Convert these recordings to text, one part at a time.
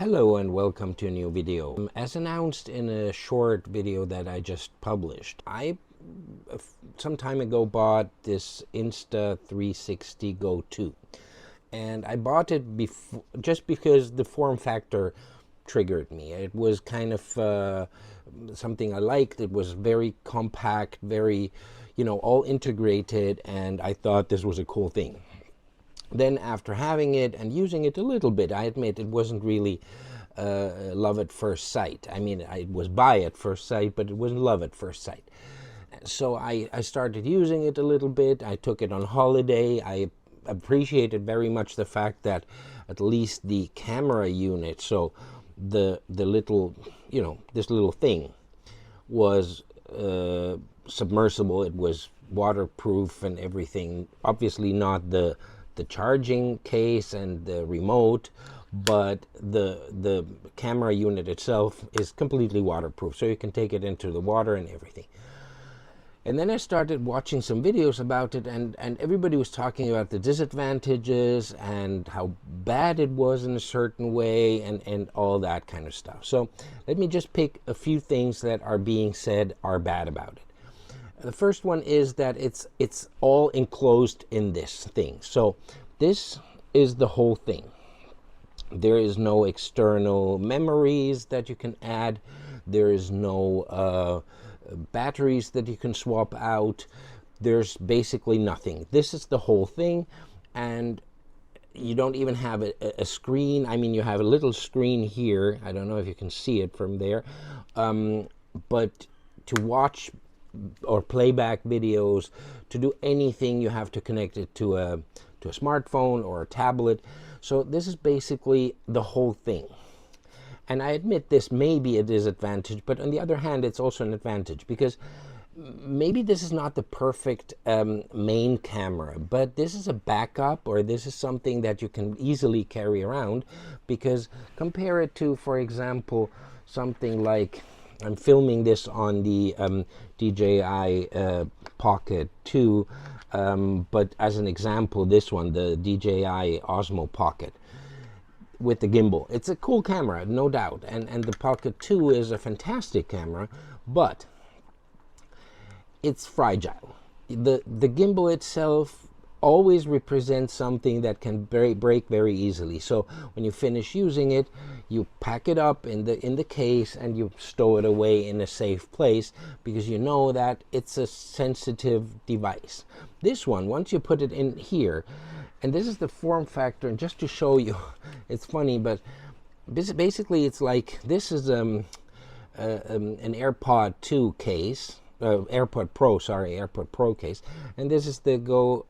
Hello and welcome to a new video. As announced in a short video that I just published, I some time ago bought this Insta360 Go 2, and I bought it just because the form factor triggered me. It was kind of something I liked. It was very compact, very, all integrated, and I thought this was a cool thing. Then after having it and using it a little bit, I admit it wasn't really love at first sight. I mean, it was buy at first sight, but it wasn't love at first sight. So I started using it a little bit. I took it on holiday. I appreciated very much the fact that at least the camera unit, so the little, this little thing was submersible. It was waterproof and everything. Obviously not the charging case and the remote, but the camera unit itself is completely waterproof, so you can take it into the water and everything. And then I started watching some videos about it, and everybody was talking about the disadvantages and how bad it was in a certain way and all that kind of stuff. So let me just pick a few things that are being said are bad about it. The first one is that it's all enclosed in this thing. So this is the whole thing. There is no external memories that you can add. There is no batteries that you can swap out. There's basically nothing. This is the whole thing, and you don't even have a screen. I mean, you have a little screen here. I don't know if you can see it from there, but to watch or playback videos, to do anything, you have to connect it to a smartphone or a tablet. So this is basically the whole thing. And I admit this may be a disadvantage, but on the other hand, it's also an advantage, because maybe this is not the perfect main camera, but this is a backup, or this is something that you can easily carry around. Because compare it to, for example, something like, I'm filming this on the DJI Pocket 2, but as an example, this one, the DJI Osmo Pocket with the gimbal. It's a cool camera, no doubt, and the Pocket 2 is a fantastic camera, but it's fragile. The gimbal itself always represents something that can break very easily. So when you finish using it, you pack it up in the case and you stow it away in a safe place, because you know that it's a sensitive device. This one, once you put it in here, and this is the form factor, and just to show you, it's funny, but basically it's like, this is an AirPod 2 case, AirPod Pro case, and this is the Go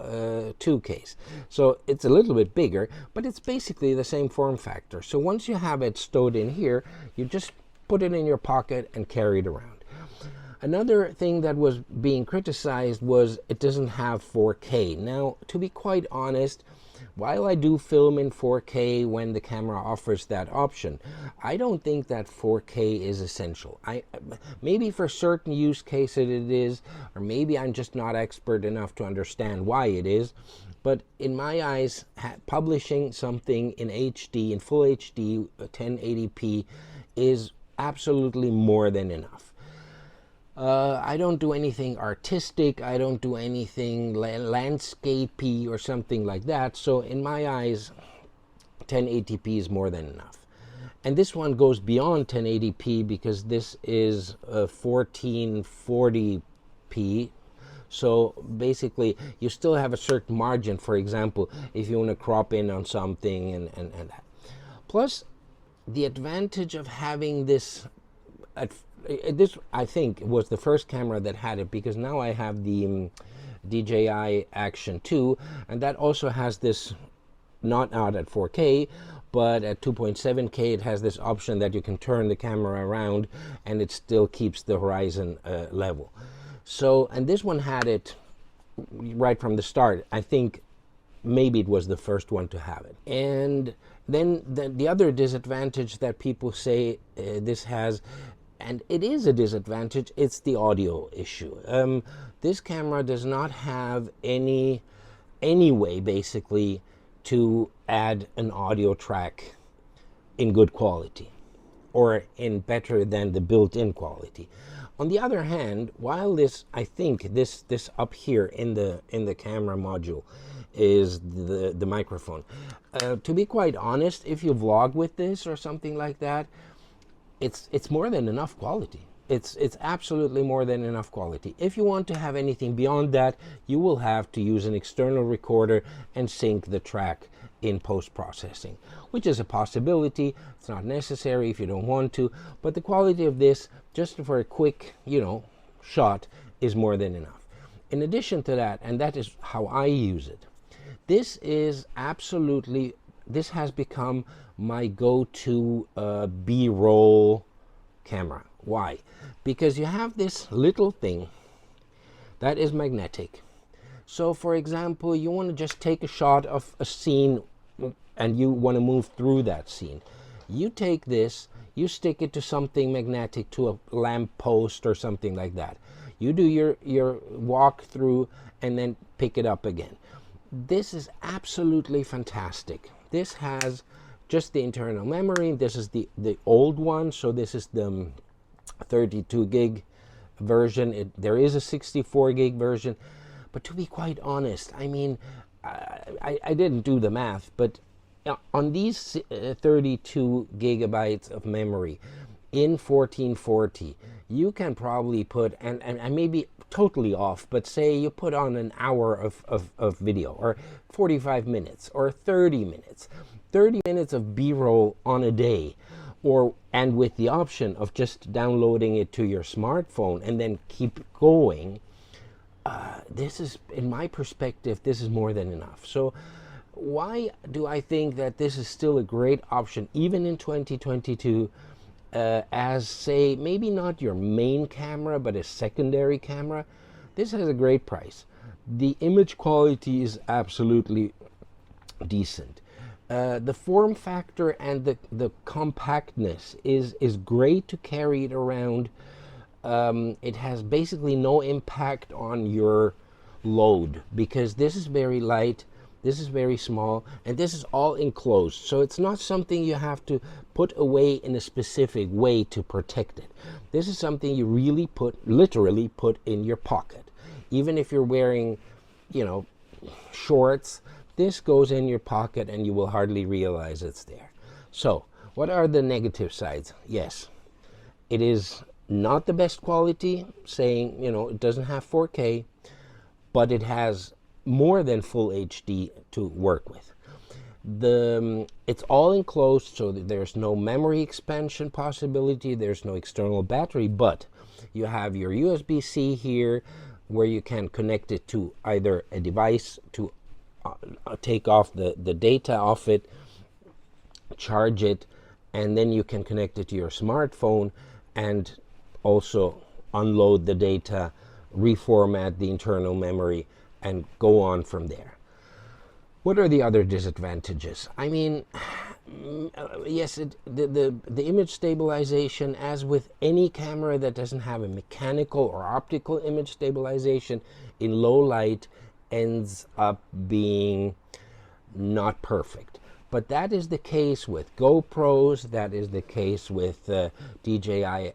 2 case. So it's a little bit bigger, but it's basically the same form factor. So once you have it stowed in here, you just put it in your pocket and carry it around. Another thing that was being criticized was it doesn't have 4K. Now, to be quite honest, while I do film in 4K when the camera offers that option, I don't think that 4K is essential. Maybe for certain use cases it is, or maybe I'm just not expert enough to understand why it is. But in my eyes, publishing something in HD, in full HD, 1080p, is absolutely more than enough. I don't do anything artistic, I don't do anything landscapey or something like that, so in my eyes 1080p is more than enough. And this one goes beyond 1080p, because this is 1440p, so basically you still have a certain margin, for example, if you want to crop in on something and that. Plus, the advantage of having this this, I think, was the first camera that had it, because now I have the DJI Action 2, and that also has this, not out at 4K, but at 2.7K, it has this option that you can turn the camera around and it still keeps the horizon level. So, and this one had it right from the start. I think maybe it was the first one to have it. And then the other disadvantage that people say this has, and it is a disadvantage, it's the audio issue. This camera does not have any way basically to add an audio track in good quality, or in better than the built-in quality. On the other hand, while this, I think this up here in the camera module is the microphone. To be quite honest, if you vlog with this or something like that, it's more than enough quality. It's absolutely more than enough quality. If you want to have anything beyond that, you will have to use an external recorder and sync the track in post-processing, which is a possibility. It's not necessary if you don't want to, but the quality of this, just for a quick, shot, is more than enough. In addition to that, and that is how I use it, this has become my go-to B-roll camera. Why? Because you have this little thing that is magnetic. So for example, you want to just take a shot of a scene and you want to move through that scene. You take this, you stick it to something magnetic, to a lamp post or something like that. You do your walk through and then pick it up again. This is absolutely fantastic. This has just the internal memory. This is the old one, so this is the 32 gig version. There is a 64 gig version, but to be quite honest, I mean, I didn't do the math, but on these 32 gigabytes of memory in 1440, you can probably put, and maybe totally off, but say you put on an hour of video, or 45 minutes, or 30 minutes. 30 minutes of B-roll on a day, and with the option of just downloading it to your smartphone and then keep going, this is, in my perspective, this is more than enough. So why do I think that this is still a great option, even in 2022, as, say, maybe not your main camera, but a secondary camera? This has a great price. The image quality is absolutely decent. The form factor and the compactness is great to carry it around. It has basically no impact on your load, because this is very light, this is very small, and this is all enclosed. So it's not something you have to put away in a specific way to protect it. This is something you really literally put in your pocket. Even if you're wearing, shorts, this goes in your pocket and you will hardly realize it's there. So, what are the negative sides? Yes, it is not the best quality, saying, it doesn't have 4K, but it has more than full HD to work with. It's all enclosed, so that there's no memory expansion possibility, there's no external battery, but you have your USB-C here, where you can connect it to either a device to take off the data off it, charge it, and then you can connect it to your smartphone and also unload the data, reformat the internal memory, and go on from there. What are the other disadvantages? I mean, yes, the image stabilization, as with any camera that doesn't have a mechanical or optical image stabilization, in low light ends up being not perfect. But that is the case with GoPros, that is the case with DJI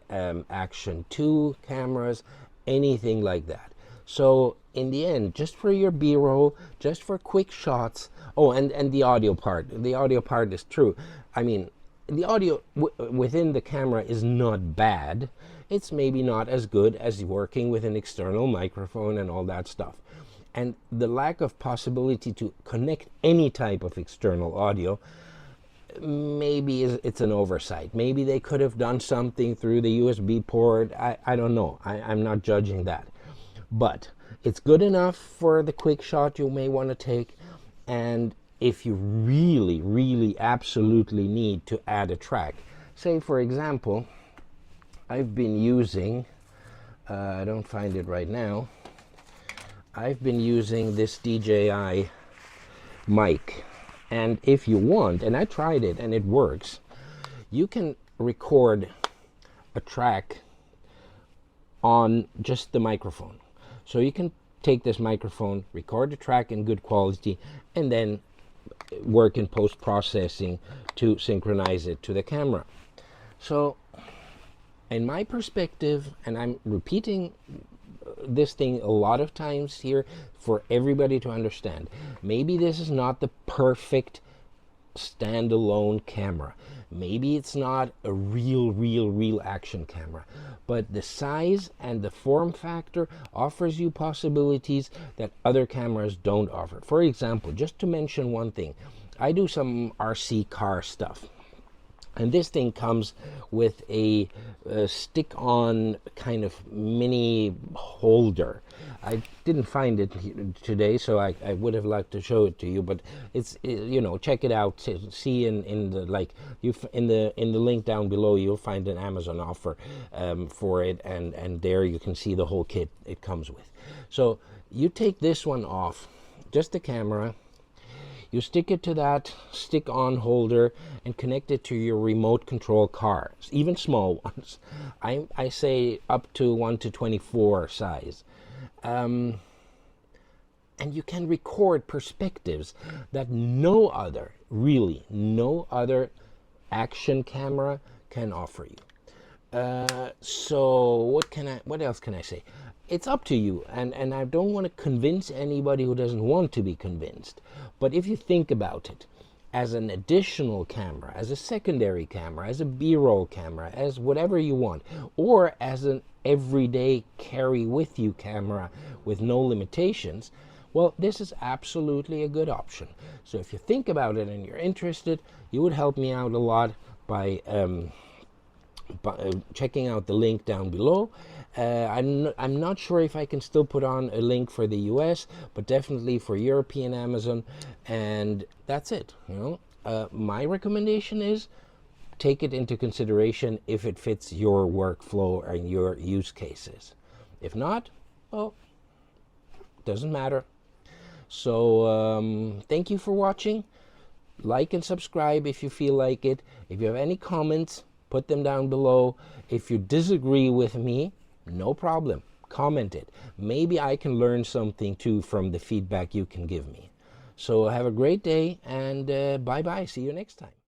Action 2 cameras, anything like that. So in the end, just for your B-roll, just for quick shots, and the audio part. The audio part is true. I mean, the audio within the camera is not bad. It's maybe not as good as working with an external microphone and all that stuff. And the lack of possibility to connect any type of external audio, maybe it's an oversight. Maybe they could have done something through the USB port. I don't know. I'm not judging that. But it's good enough for the quick shot you may want to take. And if you really, really, absolutely need to add a track, say, for example, I've been using, I don't find it right now, I've been using this DJI mic, and if you want, and I tried it and it works, you can record a track on just the microphone. So you can take this microphone, record the track in good quality, and then work in post-processing to synchronize it to the camera. So in my perspective, and I'm repeating this thing a lot of times here for everybody to understand, maybe this is not the perfect standalone camera. Maybe it's not a real action camera, but the size and the form factor offers you possibilities that other cameras don't offer. For example, just to mention one thing, I do some RC car stuff. And this thing comes with a stick-on kind of mini holder. I didn't find it today, so I would have liked to show it to you. But it's you know, check it out. See in the in the link down below, you'll find an Amazon offer for it, and there you can see the whole kit it comes with. So you take this one off, just the camera. You stick it to that stick-on holder and connect it to your remote control cars, even small ones. I say up to 1:24 size. And you can record perspectives that no other, really, no other action camera can offer you. So what else can I say? It's up to you, and I don't want to convince anybody who doesn't want to be convinced. But if you think about it, as an additional camera, as a secondary camera, as a B-roll camera, as whatever you want, or as an everyday carry with you camera with no limitations, well, this is absolutely a good option. So if you think about it and you're interested, you would help me out a lot by checking out the link down below. I'm not sure if I can still put on a link for the US, but definitely for European Amazon, and that's it. You know, my recommendation is take it into consideration if it fits your workflow and your use cases. If not, well, doesn't matter. So thank you for watching. Like and subscribe if you feel like it. If you have any comments, put them down below. If you disagree with me, no problem, comment it. Maybe I can learn something too from the feedback you can give me. So have a great day, and bye bye, see you next time.